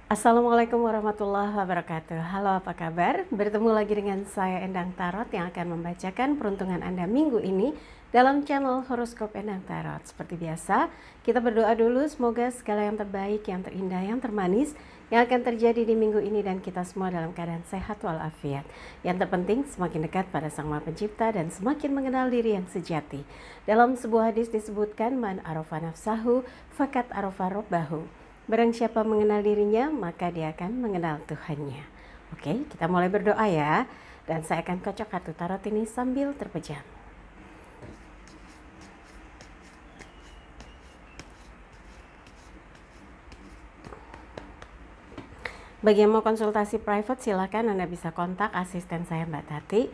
Assalamualaikum warahmatullahi wabarakatuh. Halo, apa kabar? Bertemu lagi dengan saya Endang Tarot yang akan membacakan peruntungan Anda minggu ini dalam channel Horoskop Endang Tarot. Seperti biasa, kita berdoa dulu semoga segala yang terbaik, yang terindah, yang termanis yang akan terjadi di minggu ini dan kita semua dalam keadaan sehat walafiat. Yang terpenting semakin dekat pada Sang Maha Pencipta dan semakin mengenal diri yang sejati. Dalam sebuah hadis disebutkan, man arafa nafsahu fakat arafa robbahu. Barang siapa mengenal dirinya, maka dia akan mengenal Tuhannya. Oke, kita mulai berdoa ya. Dan saya akan kocok kartu tarot ini sambil terpejam. Bagi yang mau konsultasi private, silakan Anda bisa kontak asisten saya Mbak Tati.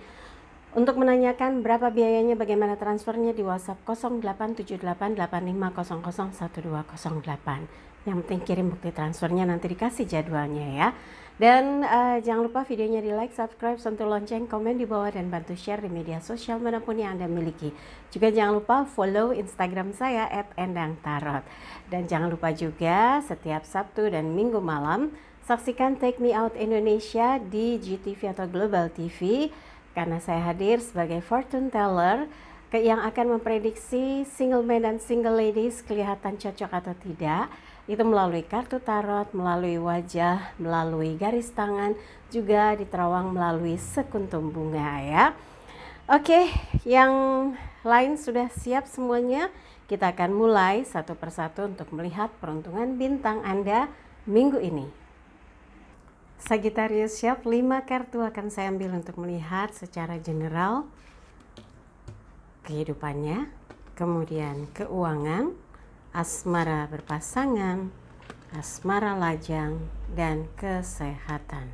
Untuk menanyakan berapa biayanya, bagaimana transfernya di WhatsApp 087885001208. Yang penting kirim bukti transfernya, nanti dikasih jadwalnya ya. Dan jangan lupa videonya di like, subscribe, sentuh lonceng, komen di bawah, dan bantu share di media sosial manapun yang Anda miliki. Juga jangan lupa follow Instagram saya @endangtarot. Dan jangan lupa juga setiap Sabtu dan Minggu malam saksikan Take Me Out Indonesia di GTV atau Global TV. Karena saya hadir sebagai fortune teller yang akan memprediksi single man dan single ladies kelihatan cocok atau tidak. Itu melalui kartu tarot, melalui wajah, melalui garis tangan, juga diterawang melalui sekuntum bunga ya. Oke, yang lain sudah siap semuanya. Kita akan mulai satu persatu untuk melihat peruntungan bintang Anda minggu ini. Sagittarius siap, 5 kartu akan saya ambil untuk melihat secara general kehidupannya, kemudian keuangan, asmara berpasangan, asmara lajang, dan kesehatan.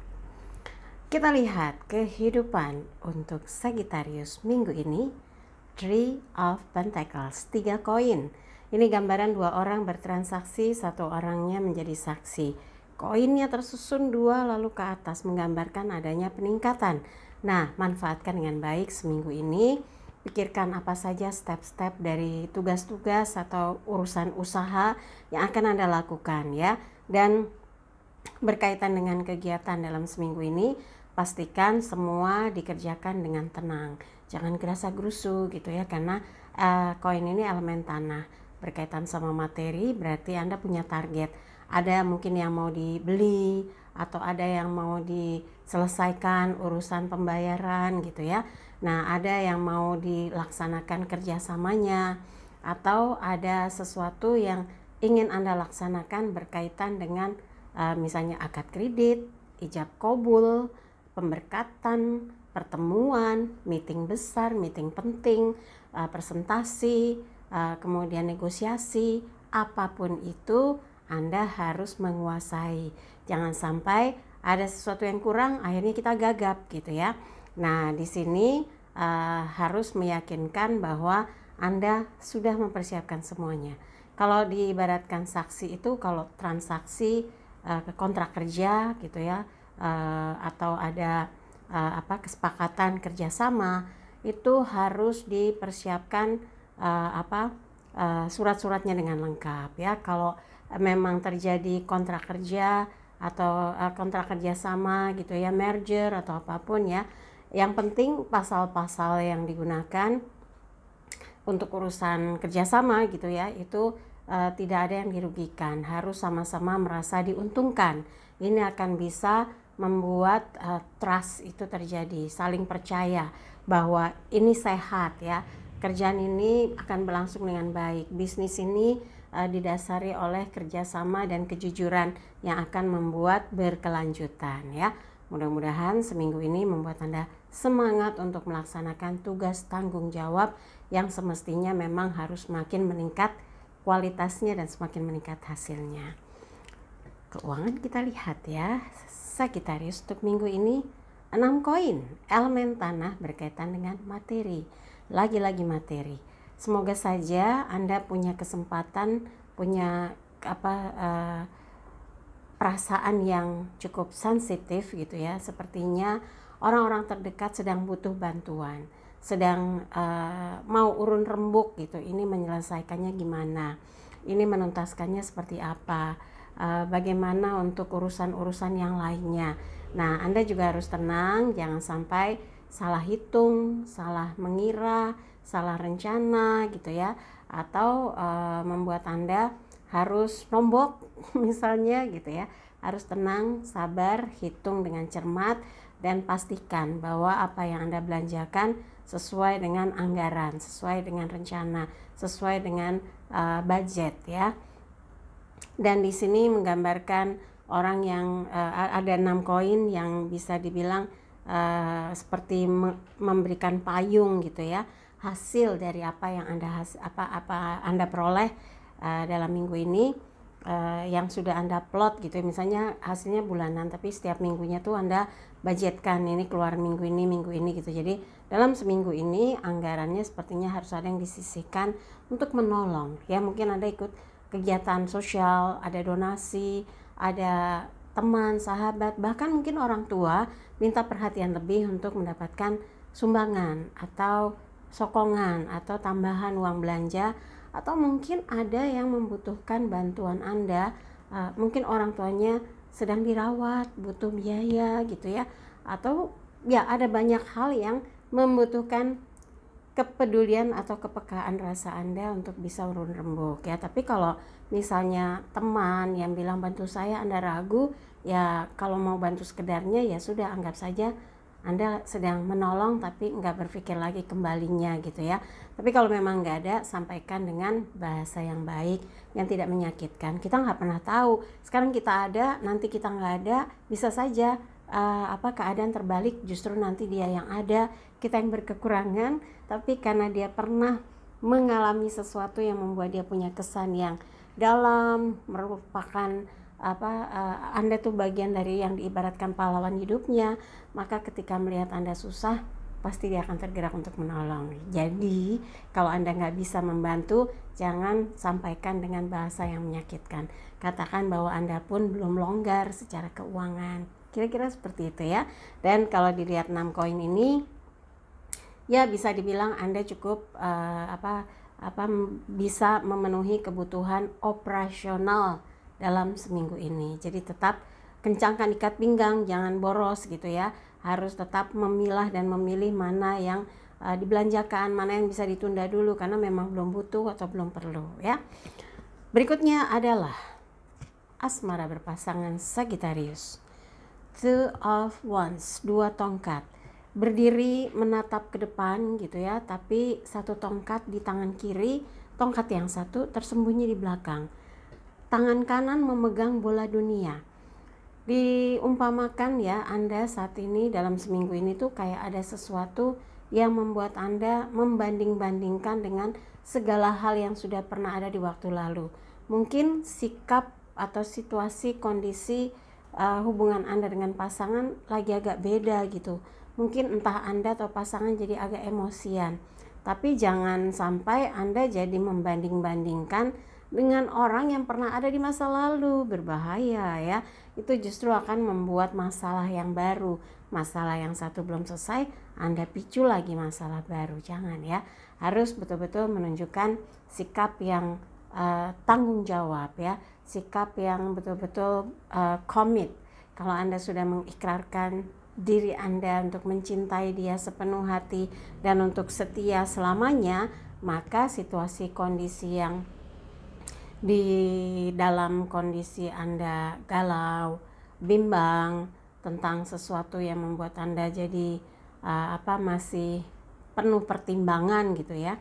Kita lihat kehidupan untuk Sagittarius minggu ini. Three of Pentacles, 3 koin. Ini gambaran 2 orang bertransaksi, 1 orangnya menjadi saksi. Koinnya tersusun 2 lalu ke atas, menggambarkan adanya peningkatan. Nah, manfaatkan dengan baik seminggu ini. Pikirkan apa saja step-step dari tugas-tugas atau urusan usaha yang akan Anda lakukan ya. Dan berkaitan dengan kegiatan dalam seminggu ini, pastikan semua dikerjakan dengan tenang. Jangan gerasa gerusu gitu ya, karena koin ini elemen tanah. Berkaitan sama materi berarti Anda punya target. Ada mungkin yang mau dibeli atau ada yang mau diselesaikan urusan pembayaran gitu ya. Nah, ada yang mau dilaksanakan kerjasamanya atau ada sesuatu yang ingin Anda laksanakan berkaitan dengan misalnya akad kredit, ijab kabul, pemberkatan, pertemuan, meeting besar, meeting penting, presentasi, kemudian negosiasi, apapun itu Anda harus menguasai. Jangan sampai ada sesuatu yang kurang, akhirnya kita gagap gitu ya. Nah, di sini harus meyakinkan bahwa Anda sudah mempersiapkan semuanya. Kalau diibaratkan saksi itu, kalau transaksi kontrak kerja gitu ya, atau ada kesepakatan kerjasama, itu harus dipersiapkan surat-suratnya dengan lengkap ya. Kalau memang terjadi kontrak kerja atau kontrak kerjasama gitu ya, merger atau apapun ya, yang penting pasal-pasal yang digunakan untuk urusan kerjasama gitu ya, itu tidak ada yang dirugikan, harus sama-sama merasa diuntungkan. Ini akan bisa membuat trust itu terjadi, saling percaya bahwa ini sehat ya, kerjaan ini akan berlangsung dengan baik, bisnis ini didasari oleh kerjasama dan kejujuran yang akan membuat berkelanjutan ya. Mudah-mudahan seminggu ini membuat Anda semangat untuk melaksanakan tugas tanggung jawab yang semestinya memang harus semakin meningkat kualitasnya dan semakin meningkat hasilnya. Keuangan kita lihat ya, Sagittarius untuk minggu ini 6 koin, elemen tanah berkaitan dengan materi, lagi-lagi materi. Semoga saja Anda punya kesempatan, punya perasaan yang cukup sensitif gitu ya. Sepertinya orang-orang terdekat sedang butuh bantuan, sedang mau urun rembuk gitu. Ini menyelesaikannya gimana? Ini menuntaskannya seperti apa? bagaimana untuk urusan-urusan yang lainnya. Nah, Anda juga harus tenang, jangan sampai salah hitung, salah mengira, salah rencana gitu ya, atau membuat Anda harus nombok misalnya gitu ya. Harus tenang, sabar, hitung dengan cermat, dan pastikan bahwa apa yang Anda belanjakan sesuai dengan anggaran, sesuai dengan rencana, sesuai dengan budget ya. Dan di sini menggambarkan orang yang ada 6 koin yang bisa dibilang seperti memberikan payung gitu ya, hasil dari apa yang Anda peroleh dalam minggu ini, yang sudah Anda plot gitu. Misalnya hasilnya bulanan, tapi setiap minggunya tuh Anda budgetkan, ini keluar minggu ini gitu. Jadi dalam seminggu ini anggarannya sepertinya harus ada yang disisihkan untuk menolong ya. Mungkin Anda ikut kegiatan sosial, ada donasi, ada teman, sahabat, bahkan mungkin orang tua minta perhatian lebih untuk mendapatkan sumbangan atau sokongan atau tambahan uang belanja, atau mungkin ada yang membutuhkan bantuan Anda, mungkin orang tuanya sedang dirawat, butuh biaya gitu ya, atau ya ada banyak hal yang membutuhkan kepedulian atau kepekaan rasa Anda untuk bisa urun rembuk ya. Tapi kalau misalnya teman yang bilang bantu saya, Anda ragu, ya kalau mau bantu sekedarnya ya sudah, anggap saja Anda sedang menolong tapi nggak berpikir lagi kembalinya gitu ya. Tapi kalau memang nggak ada, sampaikan dengan bahasa yang baik, yang tidak menyakitkan. Kita nggak pernah tahu, sekarang kita ada, nanti kita nggak ada, bisa saja keadaan terbalik, justru nanti dia yang ada, kita yang berkekurangan. Tapi karena dia pernah mengalami sesuatu yang membuat dia punya kesan yang dalam, merupakan Anda tuh bagian dari yang diibaratkan pahlawan hidupnya, maka ketika melihat Anda susah, pasti dia akan tergerak untuk menolong. Jadi kalau Anda nggak bisa membantu, jangan sampaikan dengan bahasa yang menyakitkan. Katakan bahwa Anda pun belum longgar secara keuangan, kira-kira seperti itu ya. Dan kalau dilihat 6 koin ini, ya bisa dibilang Anda cukup bisa memenuhi kebutuhan operasional dalam seminggu ini. Jadi tetap kencangkan ikat pinggang, jangan boros gitu ya. Harus tetap memilah dan memilih mana yang dibelanjakan, mana yang bisa ditunda dulu karena memang belum butuh atau belum perlu ya. Berikutnya adalah asmara berpasangan Sagittarius. Two of Wands, 2 tongkat. Berdiri menatap ke depan gitu ya, tapi 1 tongkat di tangan kiri, tongkat yang satu tersembunyi di belakang. Tangan kanan memegang bola dunia. Diumpamakan ya, Anda saat ini dalam seminggu ini tuh kayak ada sesuatu yang membuat Anda membanding-bandingkan dengan segala hal yang sudah pernah ada di waktu lalu. Mungkin sikap atau situasi, kondisi hubungan Anda dengan pasangan lagi agak beda gitu. Mungkin entah Anda atau pasangan jadi agak emosian. Tapi jangan sampai Anda jadi membanding-bandingkan dengan orang yang pernah ada di masa lalu, berbahaya ya. Itu justru akan membuat masalah yang baru. Masalah yang satu belum selesai, Anda picu lagi masalah baru. Jangan ya. Harus betul-betul menunjukkan sikap yang tanggung jawab ya. Sikap yang betul-betul komit. Kalau Anda sudah mengikrarkan diri Anda untuk mencintai dia sepenuh hati dan untuk setia selamanya, maka situasi kondisi yang di dalam kondisi Anda galau, bimbang tentang sesuatu yang membuat Anda jadi masih penuh pertimbangan gitu ya.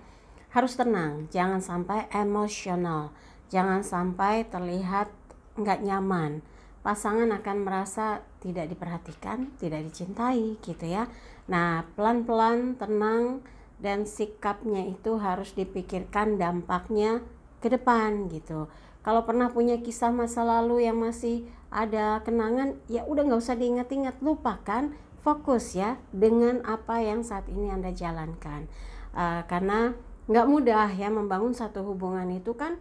Harus tenang, jangan sampai emosional, jangan sampai terlihat nggak nyaman. Pasangan akan merasa tidak diperhatikan, tidak dicintai gitu ya. Nah, pelan-pelan, tenang, dan sikapnya itu harus dipikirkan dampaknya ke depan gitu. Kalau pernah punya kisah masa lalu yang masih ada kenangan, ya udah nggak usah diingat-ingat, lupakan, fokus ya dengan apa yang saat ini Anda jalankan. Karena nggak mudah ya membangun satu hubungan itu kan,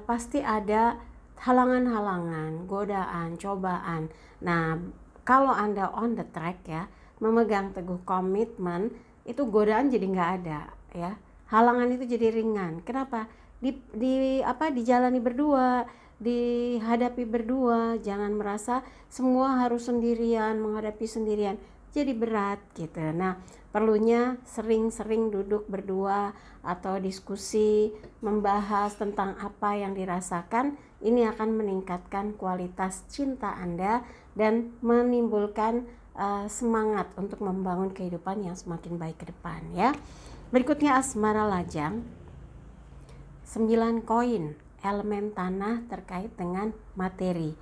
pasti ada halangan-halangan, godaan, cobaan. Nah, kalau Anda on the track ya, memegang teguh komitmen, itu godaan jadi nggak ada ya. Halangan itu jadi ringan. Kenapa? Dijalani berdua, dihadapi berdua, jangan merasa semua harus sendirian, menghadapi sendirian, jadi berat gitu. Nah, perlunya sering-sering duduk berdua atau diskusi, membahas tentang apa yang dirasakan. Ini akan meningkatkan kualitas cinta Anda dan menimbulkan semangat untuk membangun kehidupan yang semakin baik ke depan ya. Berikutnya asmara lajang. 9 koin elemen tanah terkait dengan materi.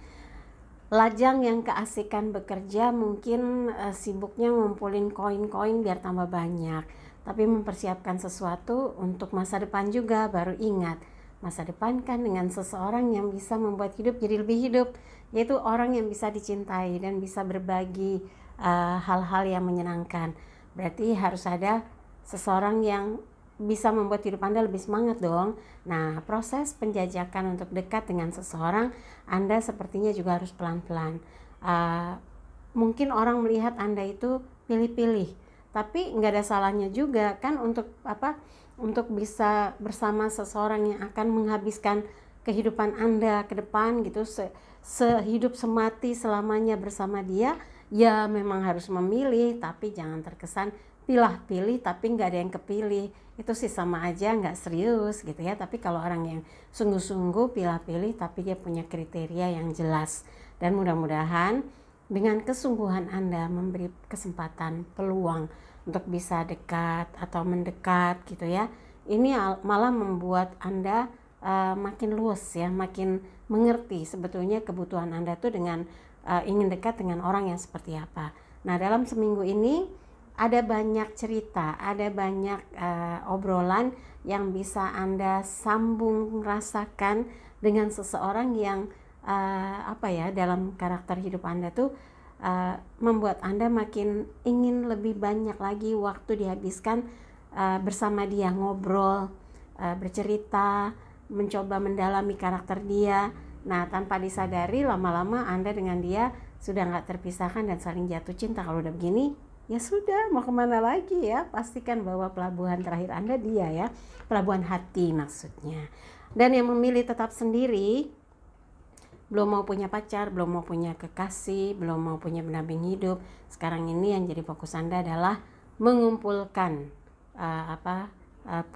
Lajang yang keasikan bekerja mungkin sibuknya ngumpulin koin-koin biar tambah banyak, tapi mempersiapkan sesuatu untuk masa depan juga. Baru ingat, masa depan kan dengan seseorang yang bisa membuat hidup jadi lebih hidup, yaitu orang yang bisa dicintai dan bisa berbagi hal-hal yang menyenangkan. Berarti harus ada seseorang yang bisa membuat hidup Anda lebih semangat dong. Nah, proses penjajakan untuk dekat dengan seseorang, Anda sepertinya juga harus pelan-pelan. Mungkin orang melihat Anda itu pilih-pilih, tapi nggak ada salahnya juga kan untuk untuk bisa bersama seseorang yang akan menghabiskan kehidupan Anda ke depan gitu, sehidup semati selamanya bersama dia. Ya memang harus memilih, tapi jangan terkesan pilih tapi nggak ada yang kepilih. Itu sih sama aja nggak serius gitu ya. Tapi kalau orang yang sungguh-sungguh pilih tapi dia punya kriteria yang jelas, dan mudah-mudahan dengan kesungguhan Anda memberi kesempatan, peluang untuk bisa dekat atau mendekat gitu ya, ini malah membuat Anda makin luas ya, makin mengerti sebetulnya kebutuhan Anda tuh dengan ingin dekat dengan orang yang seperti apa. Nah, dalam seminggu ini ada banyak cerita, ada banyak obrolan yang bisa Anda sambung rasakan dengan seseorang yang dalam karakter hidup Anda tuh membuat Anda makin ingin lebih banyak lagi waktu dihabiskan bersama dia, ngobrol, bercerita, mencoba mendalami karakter dia. Nah, tanpa disadari lama-lama Anda dengan dia sudah nggak terpisahkan dan saling jatuh cinta. Kalau udah begini, ya sudah, mau kemana lagi ya? Pastikan bahwa pelabuhan terakhir Anda dia ya, pelabuhan hati maksudnya. Dan yang memilih tetap sendiri, belum mau punya pacar, belum mau punya kekasih, belum mau punya pendamping hidup, sekarang ini yang jadi fokus Anda adalah mengumpulkan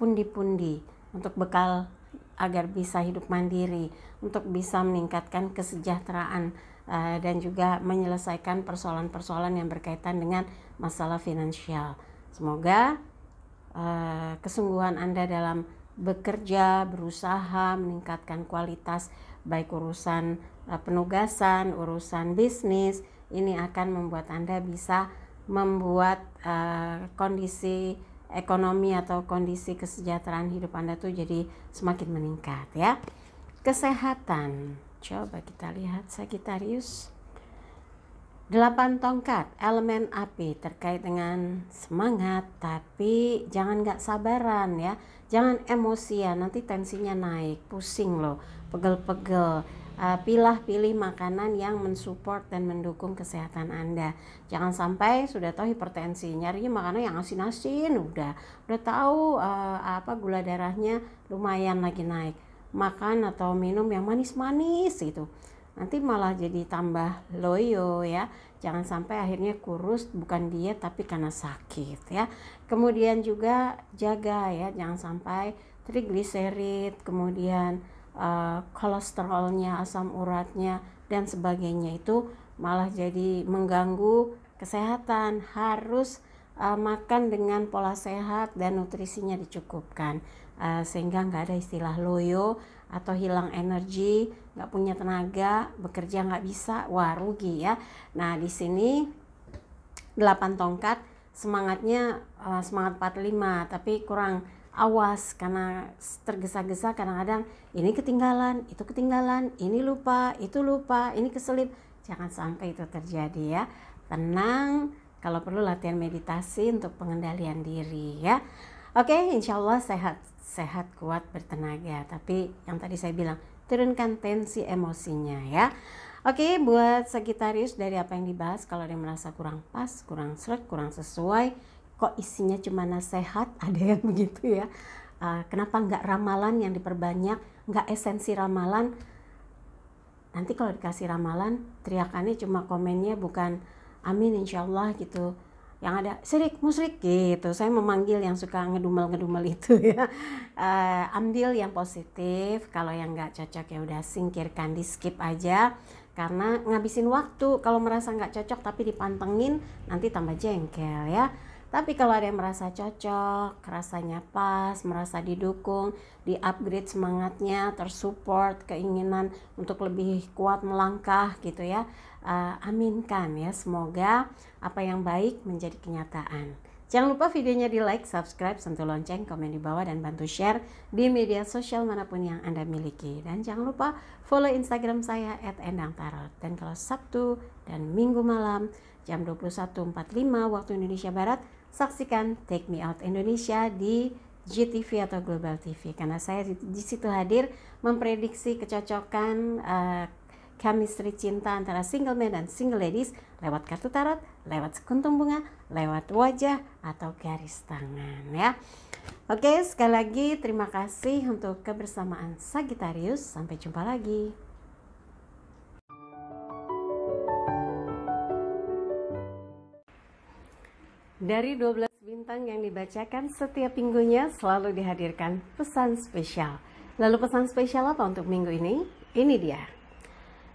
pundi-pundi untuk bekal agar bisa hidup mandiri, untuk bisa meningkatkan kesejahteraan dan juga menyelesaikan persoalan-persoalan yang berkaitan dengan masalah finansial. Semoga kesungguhan Anda dalam bekerja, berusaha meningkatkan kualitas baik urusan penugasan, urusan bisnis, ini akan membuat Anda bisa membuat kondisi ekonomi atau kondisi kesejahteraan hidup Anda tuh jadi semakin meningkat ya. Kesehatan, coba kita lihat Sagittarius. 8 tongkat, elemen api terkait dengan semangat, tapi jangan gak sabaran ya, jangan emosian, nanti tensinya naik, pusing loh, pegel-pegel. Pilih makanan yang mensupport dan mendukung kesehatan Anda. Jangan sampai sudah tahu hipertensi, nyarinya makanan yang asin-asin, udah tahu gula darahnya lumayan lagi naik, makan atau minum yang manis-manis itu, nanti malah jadi tambah loyo ya. Jangan sampai akhirnya kurus, bukan diet tapi karena sakit ya. Kemudian juga jaga ya, jangan sampai trigliserid, kemudian kolesterolnya, asam uratnya dan sebagainya itu malah jadi mengganggu kesehatan. Harus makan dengan pola sehat dan nutrisinya dicukupkan, sehingga nggak ada istilah loyo atau hilang energi, nggak punya tenaga, bekerja nggak bisa, wah rugi ya. Nah di sini 8 tongkat semangatnya semangat 45, tapi kurang awas karena tergesa-gesa, kadang-kadang ini ketinggalan, itu ketinggalan, ini lupa, itu lupa, ini keselip. Jangan sampai itu terjadi ya. Tenang, kalau perlu latihan meditasi untuk pengendalian diri ya. Oke, insya Allah sehat kuat bertenaga. Tapi yang tadi saya bilang, turunkan tensi emosinya ya. Oke, buat Sagittarius, dari apa yang dibahas, kalau dia merasa kurang pas, kurang seret, kurang sesuai, kok isinya cuma nasihat, ada yang begitu ya. Kenapa nggak ramalan yang diperbanyak, nggak esensi ramalan, nanti kalau dikasih ramalan teriakannya cuma komennya bukan amin insyaallah gitu, yang ada syirik musyrik gitu. Saya memanggil yang suka ngedumel-ngedumel itu ya. Ambil yang positif, kalau yang nggak cocok ya udah singkirkan, di skip aja, karena ngabisin waktu. Kalau merasa nggak cocok tapi dipantengin, nanti tambah jengkel ya. Tapi kalau ada yang merasa cocok, rasanya pas, merasa didukung, di-upgrade semangatnya, tersupport keinginan untuk lebih kuat melangkah gitu ya, aminkan ya, semoga apa yang baik menjadi kenyataan. Jangan lupa videonya di like, subscribe, sentuh lonceng, komen di bawah, dan bantu share di media sosial manapun yang Anda miliki. Dan jangan lupa follow Instagram saya @endangtarot. Dan kalau Sabtu dan Minggu malam jam 21.45 waktu Indonesia Barat, saksikan Take Me Out Indonesia di GTV atau Global TV, karena saya di situ hadir memprediksi kecocokan chemistry cinta antara single man dan single ladies lewat kartu tarot, lewat sekuntum bunga, lewat wajah atau garis tangan ya. Oke, sekali lagi terima kasih untuk kebersamaan Sagittarius. Sampai jumpa lagi. Dari 12 bintang yang dibacakan setiap minggunya selalu dihadirkan pesan spesial. Lalu pesan spesial apa untuk minggu ini? Ini dia.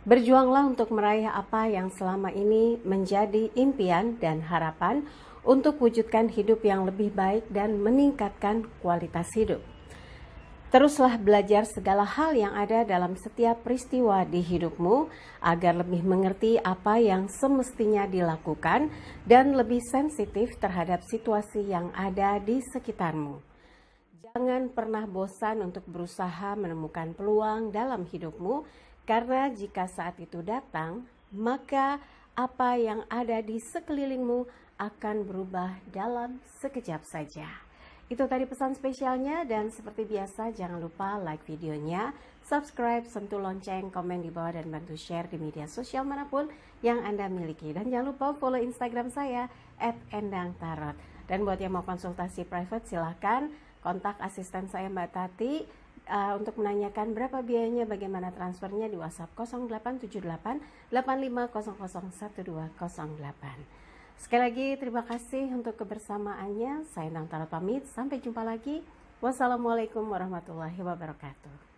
Berjuanglah untuk meraih apa yang selama ini menjadi impian dan harapan untuk wujudkan hidup yang lebih baik dan meningkatkan kualitas hidup. Teruslah belajar segala hal yang ada dalam setiap peristiwa di hidupmu agar lebih mengerti apa yang semestinya dilakukan dan lebih sensitif terhadap situasi yang ada di sekitarmu. Jangan pernah bosan untuk berusaha menemukan peluang dalam hidupmu, karena jika saat itu datang, maka apa yang ada di sekelilingmu akan berubah dalam sekejap saja. Itu tadi pesan spesialnya, dan seperti biasa jangan lupa like videonya, subscribe, sentuh lonceng, komen di bawah, dan bantu share di media sosial manapun yang Anda miliki. Dan jangan lupa follow Instagram saya @endangtarot. Dan buat yang mau konsultasi private silahkan kontak asisten saya Mbak Tati untuk menanyakan berapa biayanya, bagaimana transfernya di WhatsApp 0878 85001208. Sekali lagi terima kasih untuk kebersamaannya. Saya Endang Tarot pamit, sampai jumpa lagi. Wassalamualaikum warahmatullahi wabarakatuh.